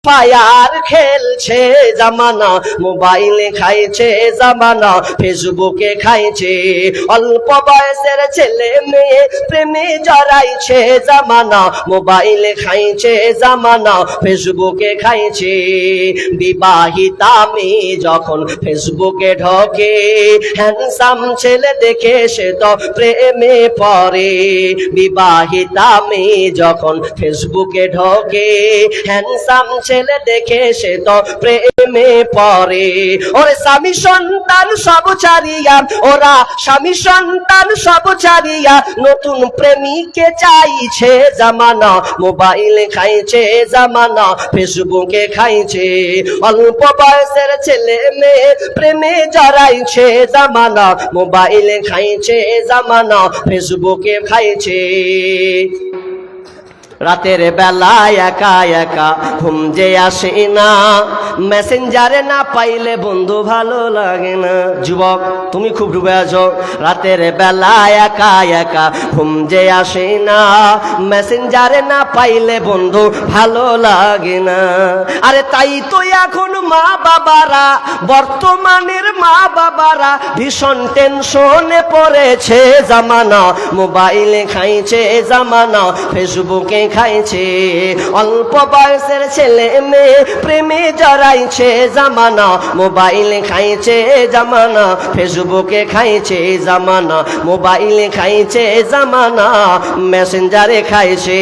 Fire খেলছে জামানা, মোবাইলে খাইছে জামানা, ফেসবুকে খাইছে। অল্প বয়সের ছেলে মেয়ে প্রেমে জড়াইছে জামানা, মোবাইলে খাইছে জামানা, ফেসবুকে খাইছে। বিবাহিতা মেয়ে যখন ফেসবুকে ঢোকে, হ্যান্ডসাম ছেলে দেখে সে তো প্রেমে পড়ে। বিবাহিতা মেয়ে যখন ফেসবুকে ঢোকে, হ্যান্ডসাম ছেলে দেখে সে তো প্রেমে পড়ে। ওরে স্বামী সন্তান সব ছাড়িয়া, ওরা স্বামী সন্তান সব ছাড়িয়া নতুন প্রেমিকে চাইছে জামানা, মোবাইলে খাইছে জামানা, ফেসবুকে খাইছে। অল্প বয়সের ছেলে মেয়ে প্রেমে জড়াইছে জামানা, মোবাইলে খাইছে জামানা, ফেসবুকে খাইছে। রাতের বেলায় একা একা ঘুম যে আসে না, মেসেঞ্জারে না পাইলে বন্ধু ভালো লাগে না। যুবক, তুমি খুব ডুবে আছো। রাতের বেলায় একা একা ঘুম যে আসে না, মেসেঞ্জারে না পাইলে বন্ধু ভালো লাগে না। আরে তাই তো এখন মা বাবারা, বর্তমানের মা বাবারা ভীষণ টেনশনে পড়েছে জামানা, মোবাইলে খাইছে জামানা, ফেসবুকে খাইছে। অল্প বয়সের ছেলে মেয়ে প্রেমে জড়াইছে জামানা, মোবাইলে খাইছে জামানা, ফেসবুকে খাইছে জামানা, মোবাইলে খাইছে জামানা, মেসেঞ্জারে খাইছে।